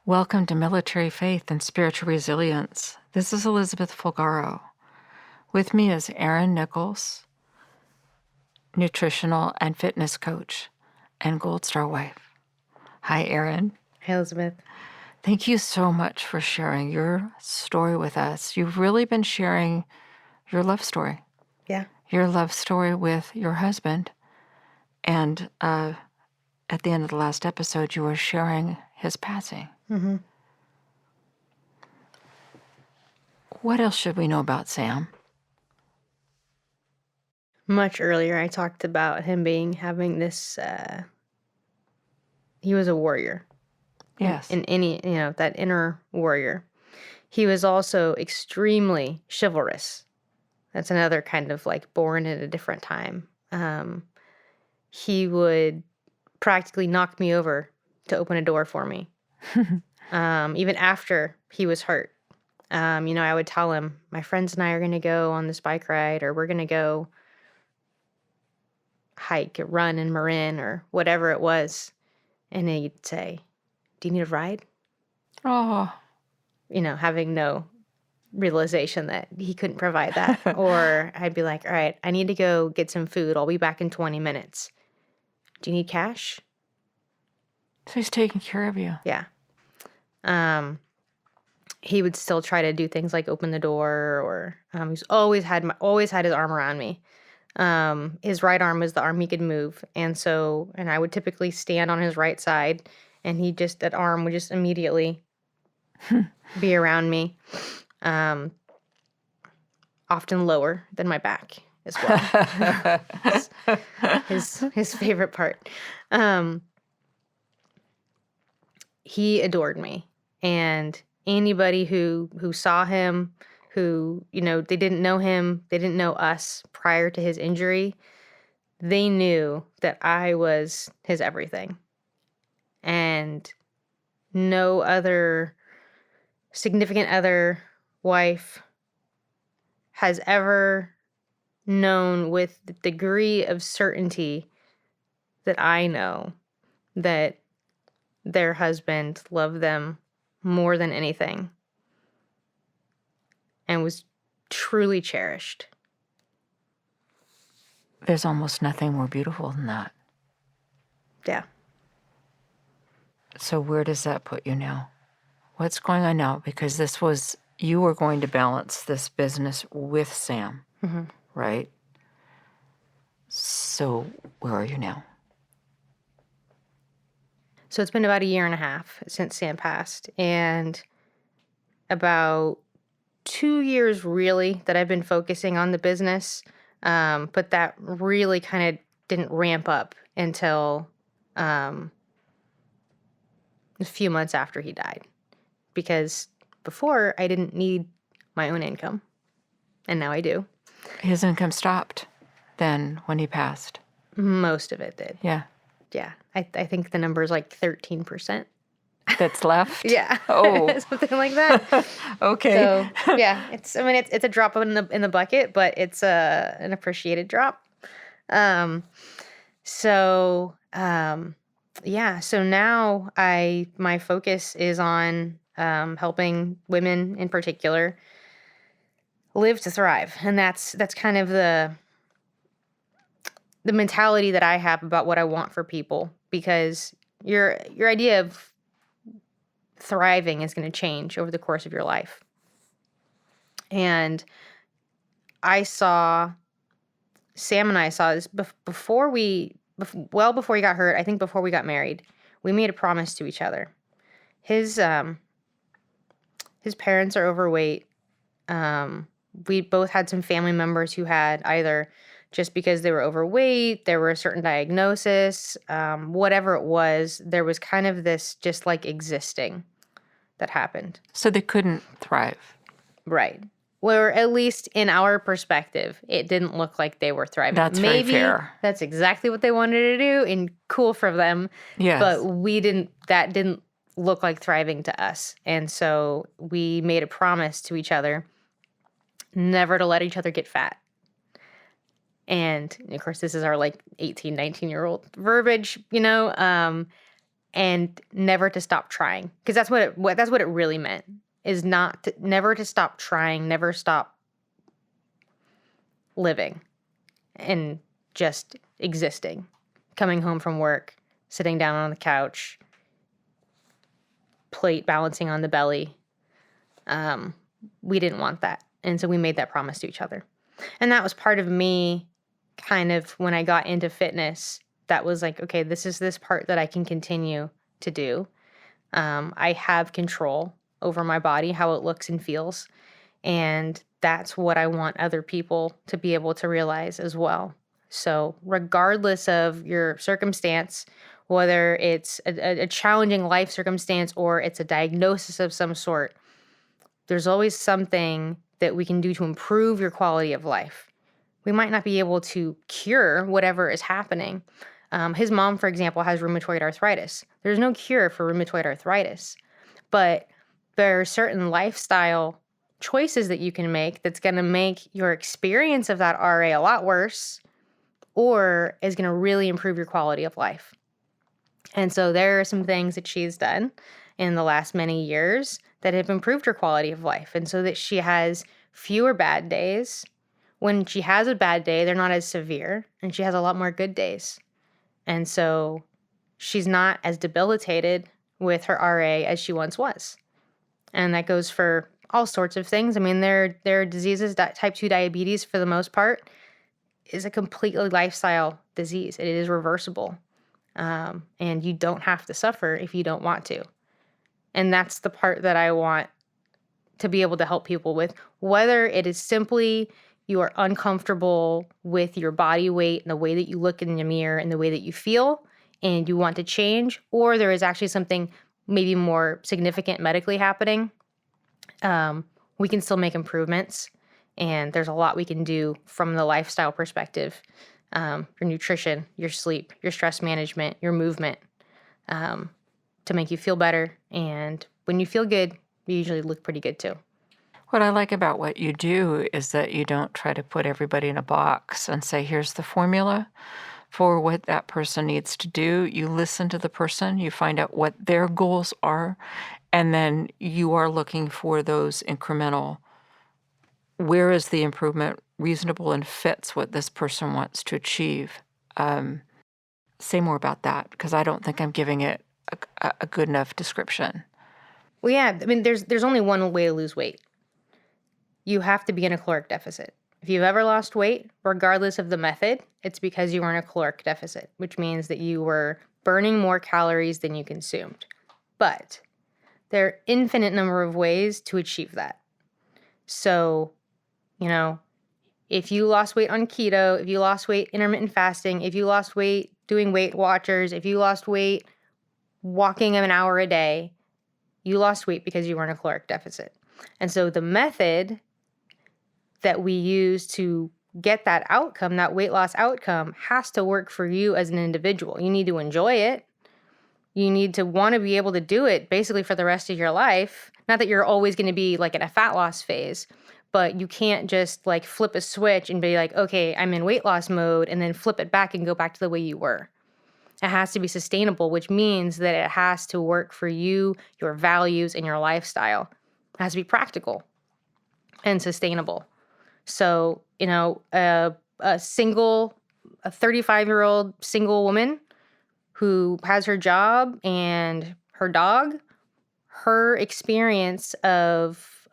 Welcome to Military Faith and Spiritual Resilience. This is Elizabeth Fulgaro. With me is Erin Nichols, nutritional and fitness coach and Gold Star wife. Hi, Erin. Hi, Elizabeth. Thank you so much for sharing your story with us. You've really been sharing your love story. Yeah. Your love story with your husband. And at the end of the last episode, you were sharing his passing. Mm-hmm. What else should we know about Sam? Much earlier, I talked about him having this, he was a warrior. Yes. In any, that inner warrior. He was also extremely chivalrous. That's another kind of like born at a different time. He would practically knock me over to open a door for me. Even after he was hurt. I would tell him, my friends and I are going to go on this bike ride, or we're going to go hike, run in Marin, or whatever it was. And then he'd say, do you need a ride? Oh. Having no realization that he couldn't provide that. Or I'd be like, all right, I need to go get some food. I'll be back in 20 minutes. Do you need cash? So he's taking care of you. Yeah. He would still try to do things like open the door, or he's always had his arm around me. His right arm was the arm he could move, and I would typically stand on his right side, and that arm would just immediately be around me, often lower than my back as well. his favorite part. He adored me, and anybody who saw him, who, they didn't know him, they didn't know us prior to his injury, they knew that I was his everything. And no other significant other, wife, has ever known with the degree of certainty that I know that their husband loved them more than anything and was truly cherished. There's almost nothing more beautiful than that. Yeah. So where does that put you now? What's going on now? Because you were going to balance this business with Sam, right? So where are you now? So it's been about a year and a half since Sam passed, and about 2 years really that I've been focusing on the business, but that really kind of didn't ramp up until a few months after he died, because before I didn't need my own income, and now I do. His income stopped then when he passed. Most of it did. Yeah. Yeah. I think the number is like 13%. That's left? Yeah. Oh. Something like that. Okay. So yeah, it's a drop in the bucket, but it's an appreciated drop. So now my focus is on helping women in particular live to thrive. And that's kind of the mentality that I have about what I want for people, because your idea of thriving is going to change over the course of your life. And Sam and I saw this before he got hurt. I think before we got married, we made a promise to each other. His parents are overweight. We both had some family members who had either, just because they were overweight, there were a certain diagnosis, whatever it was, there was kind of this just like existing that happened. So they couldn't thrive. Right. Or at least in our perspective, it didn't look like they were thriving. That's Maybe very fair. That's exactly what they wanted to do, and cool for them. Yes. But that didn't look like thriving to us. And so we made a promise to each other never to let each other get fat. And of course, this is our like 18, 19-year-old verbiage, and never to stop trying. Because that's what it really meant, is never to stop trying, never stop living and just existing. Coming home from work, sitting down on the couch, plate balancing on the belly. We didn't want that. And so we made that promise to each other. And that was part of me kind of when I got into fitness, that was like, okay, this is this part that I can continue to do. I have control over my body, how it looks and feels. And that's what I want other people to be able to realize as well. So regardless of your circumstance, whether it's a challenging life circumstance or it's a diagnosis of some sort, there's always something that we can do to improve your quality of life. We might not be able to cure whatever is happening. His mom, for example, has rheumatoid arthritis. There's no cure for rheumatoid arthritis, but there are certain lifestyle choices that you can make that's going to make your experience of that RA a lot worse, or is going to really improve your quality of life. And so there are some things that she's done in the last many years that have improved her quality of life. And so that she has fewer bad days. When she has a bad day, they're not as severe, and she has a lot more good days. And so she's not as debilitated with her RA as she once was. And that goes for all sorts of things. I mean, there are diseases, type 2 diabetes for the most part is a completely lifestyle disease. It is reversible. And you don't have to suffer if you don't want to. And that's the part that I want to be able to help people with, whether it is simply you are uncomfortable with your body weight and the way that you look in the mirror and the way that you feel, and you want to change, or there is actually something maybe more significant medically happening. We can still make improvements, and there's a lot we can do from the lifestyle perspective. Your nutrition, your sleep, your stress management, your movement, to make you feel better. And when you feel good, you usually look pretty good too. What I like about what you do is that you don't try to put everybody in a box and say, here's the formula for what that person needs to do. You listen to the person, you find out what their goals are, and then you are looking for those incremental, where is the improvement reasonable and fits what this person wants to achieve. Say more about that, because I don't think I'm giving it a good enough description. Well, yeah, I mean, there's only one way to lose weight. You have to be in a caloric deficit. If you've ever lost weight, regardless of the method, it's because you were in a caloric deficit, which means that you were burning more calories than you consumed. But there are infinite number of ways to achieve that. So, if you lost weight on keto, if you lost weight intermittent fasting, if you lost weight doing Weight Watchers, if you lost weight walking an hour a day, you lost weight because you were in a caloric deficit. And so the method that we use to get that outcome, that weight loss outcome, has to work for you as an individual. You need to enjoy it. You need to want to be able to do it basically for the rest of your life. Not that you're always going to be like in a fat loss phase, but you can't just like flip a switch and be like, okay, I'm in weight loss mode, and then flip it back and go back to the way you were. It has to be sustainable, which means that it has to work for you, your values, and your lifestyle. It has to be practical and sustainable. So, a 35-year-old single woman who has her job and her dog, her experience of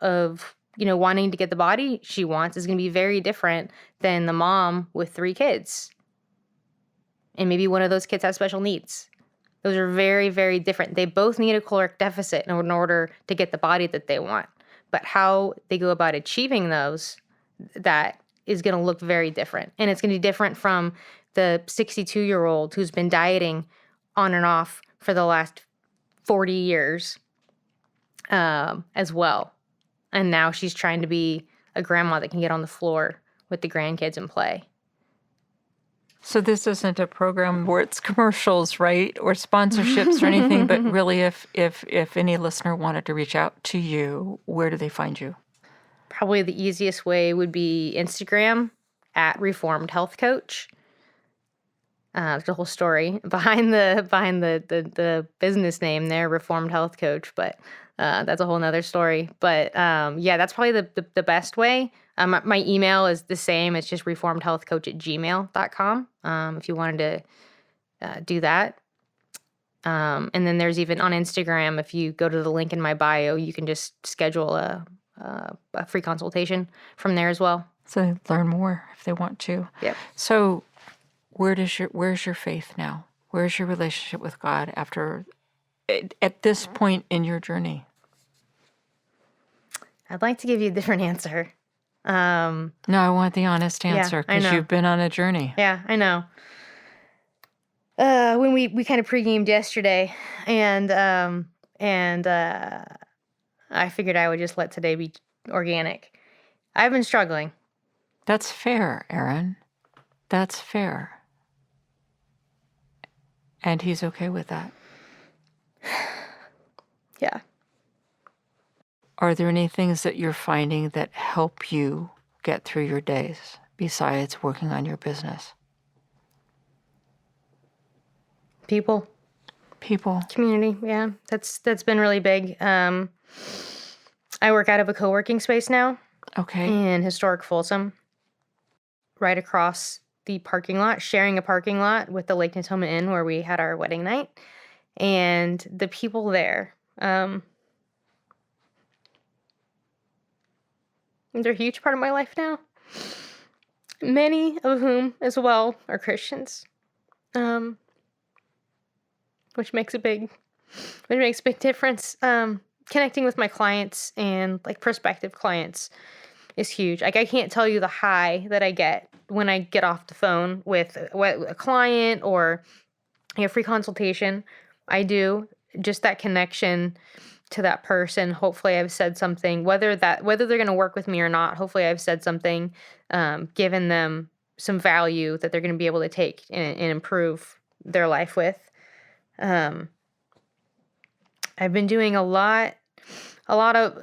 wanting to get the body she wants is going to be very different than the mom with 3 kids. And maybe one of those kids has special needs. Those are very, very different. They both need a caloric deficit in order to get the body that they want. But how they go about achieving those, that is going to look very different. And it's going to be different from the 62-year-old who's been dieting on and off for the last 40 years as well. And now she's trying to be a grandma that can get on the floor with the grandkids and play. So this isn't a program where it's commercials, right, or sponsorships or anything, but really if any listener wanted to reach out to you, where do they find you? Probably the easiest way would be Instagram @Reformed Health Coach. There's a whole story behind the business name there, Reformed Health Coach, but that's a whole nother story. But yeah, that's probably the best way. My email is the same. It's just reformedhealthcoach@gmail.com. If you wanted to do that. And then there's even on Instagram, if you go to the link in my bio, you can just schedule a free consultation from there as well. So learn more if they want to. Yep. So where's your faith now? Where's your relationship with God at this point in your journey? I'd like to give you a different answer. No, I want the honest answer because you've been on a journey. Yeah, I know. When we kind of pre-gamed yesterday, and I figured I would just let today be organic. I've been struggling. That's fair, Erin. That's fair. And he's okay with that. Yeah. Are there any things that you're finding that help you get through your days besides working on your business? People. Community, yeah. That's been really big. I work out of a co-working space now. Okay. In historic Folsom. Right across the parking lot, sharing a parking lot with the Lake Natoma Inn where we had our wedding night. And the people there, they're a huge part of my life now. Many of whom as well are Christians. Which makes a big difference. Connecting with my clients and like prospective clients is huge. Like I can't tell you the high that I get when I get off the phone with a client or a free consultation. I do just that connection to that person. Hopefully I've said something, whether they're going to work with me or not. Hopefully I've said something, given them some value that they're going to be able to take and improve their life with. I've been doing a lot of,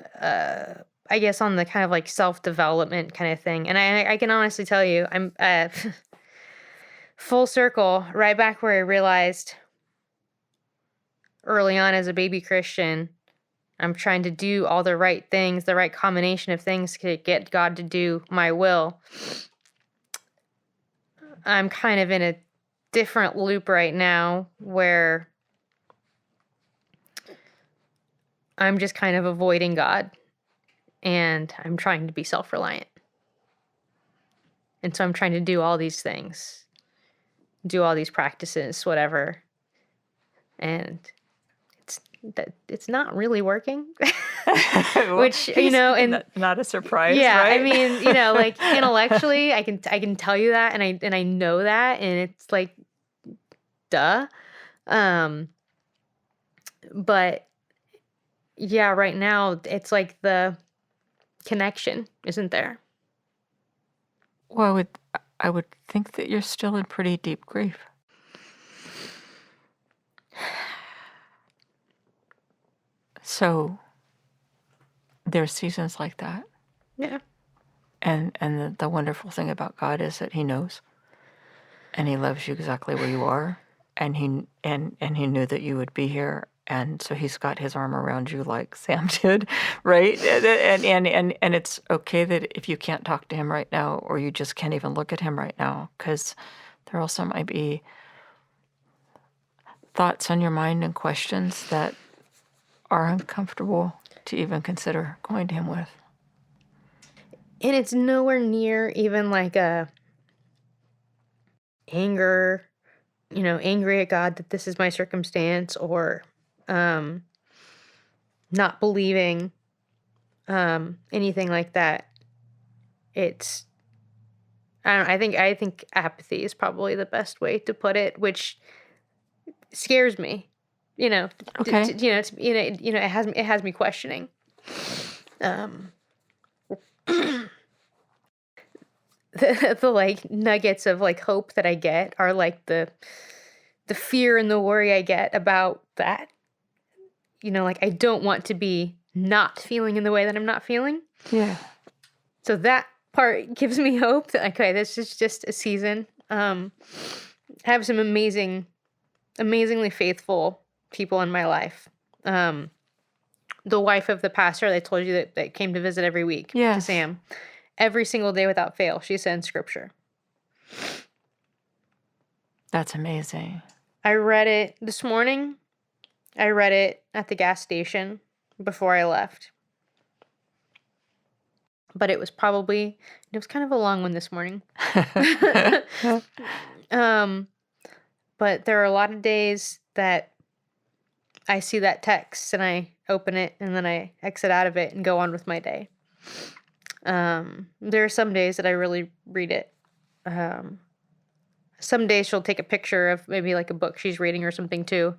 I guess on the kind of like self-development kind of thing. And I can honestly tell you, I'm full circle right back where I realized early on as a baby Christian, I'm trying to do all the right things, the right combination of things to get God to do my will. I'm kind of in a different loop right now where I'm just kind of avoiding God and I'm trying to be self-reliant. And so I'm trying to do all these things, do all these practices, whatever. And it's not really working. Which, and not a surprise, yeah, right? I mean, like intellectually I can tell you that and I know that, and it's like duh. But yeah, right now it's like the connection isn't there. Well, I would think that you're still in pretty deep grief. So there's seasons like that. Yeah. And the wonderful thing about God is that he knows. And he loves you exactly where you are. And he knew that you would be here. And so he's got his arm around you like Sam did, right? And it's okay that if you can't talk to him right now, or you just can't even look at him right now, because there also might be thoughts on your mind and questions that are uncomfortable to even consider going to him with. And it's nowhere near even like a anger, angry at God that this is my circumstance, or not believing anything like that. It's I think apathy is probably the best way to put it, which scares me. Okay. It has me questioning. The like nuggets of like hope that I get are like the fear and the worry I get about that. Like I don't want to be not feeling in the way that I'm not feeling. Yeah. So that part gives me hope that, okay, this is just a season. have some amazingly faithful people in my life. The wife of the pastor that I told you that came to visit every week to Yes. Sam, every single day without fail, she sends scripture. That's amazing. I read it this morning. I read it at the gas station before I left. But it was kind of a long one this morning. But there are a lot of days that I see that text and I open it and then I exit out of it and go on with my day. There are some days that I really read it. Some days she'll take a picture of maybe like a book she's reading or something too.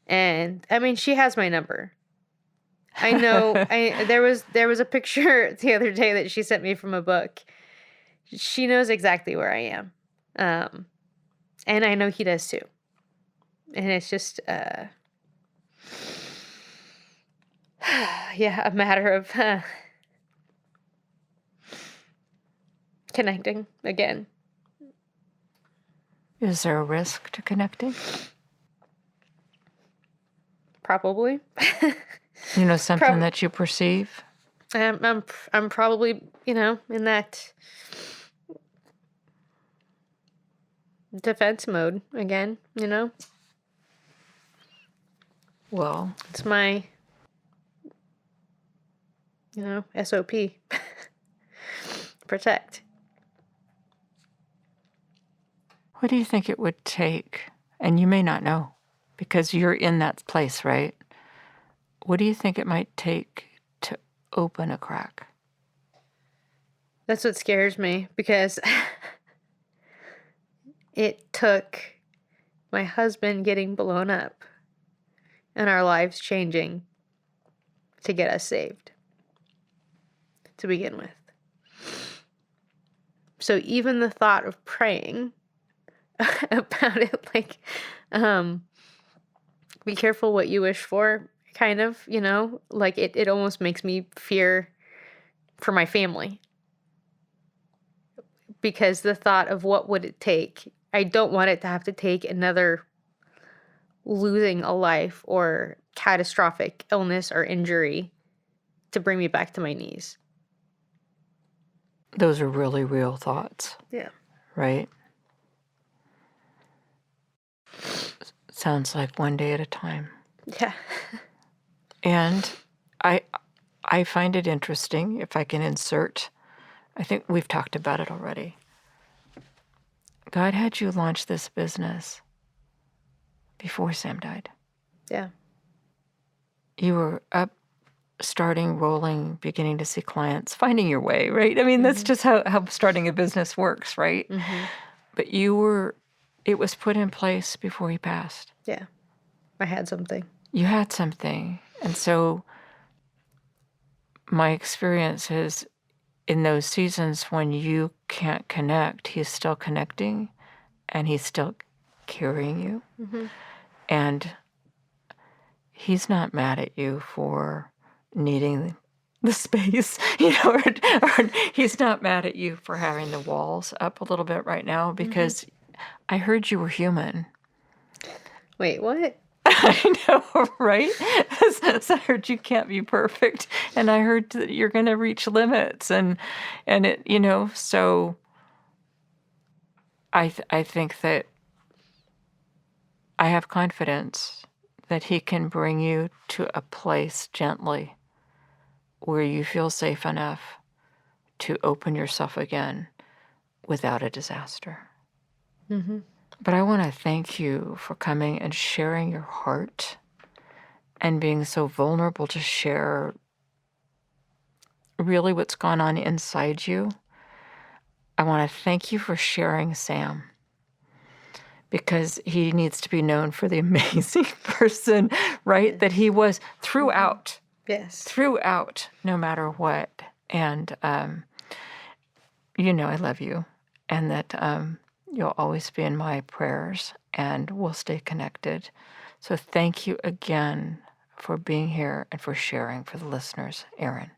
And I mean, she has my number. I know there was a picture the other day that she sent me from a book. She knows exactly where I am. And I know he does too. And it's just a matter of connecting again. Is there a risk to connecting? Probably. Something that you perceive? I'm probably, in that defense mode again, Well, it's my, SOP. Protect. what do you think it would take? And you may not know because you're in that place, right? What do you think it might take to open a crack? That's what scares me because it took my husband getting blown up and our lives changing to get us saved to begin with. So even the thought of praying about it, like, be careful what you wish for, kind of, like it almost makes me fear for my family. Because the thought of what would it take, I don't want it to have to take another losing a life or catastrophic illness or injury to bring me back to my knees. Those are really real thoughts. Yeah. Right? Sounds like one day at a time. Yeah. And I find it interesting, if I can insert, I think we've talked about it already. God had you launch this business before Sam died. Yeah. You were up, starting, rolling, beginning to see clients, finding your way, right? I mean, that's just how starting a business works, right? Mm-hmm. But it was put in place before he passed. Yeah. I had something. You had something. And so my experience is in those seasons when you can't connect, he's still connecting and he's still carrying you. Mm-hmm. And he's not mad at you for needing the space, or he's not mad at you for having the walls up a little bit right now because I heard you were human. Wait, what? I know, right? So I heard you can't be perfect, and I heard that you're going to reach limits, and it, so I think that I have confidence that he can bring you to a place gently where you feel safe enough to open yourself again without a disaster. Mm-hmm. But I want to thank you for coming and sharing your heart and being so vulnerable to share really what's gone on inside you. I want to thank you for sharing Sam because he needs to be known for the amazing person, right? That he was throughout. Yes. Throughout, no matter what. And, I love you and that you'll always be in my prayers and we'll stay connected. So thank you again for being here and for sharing for the listeners, Erin.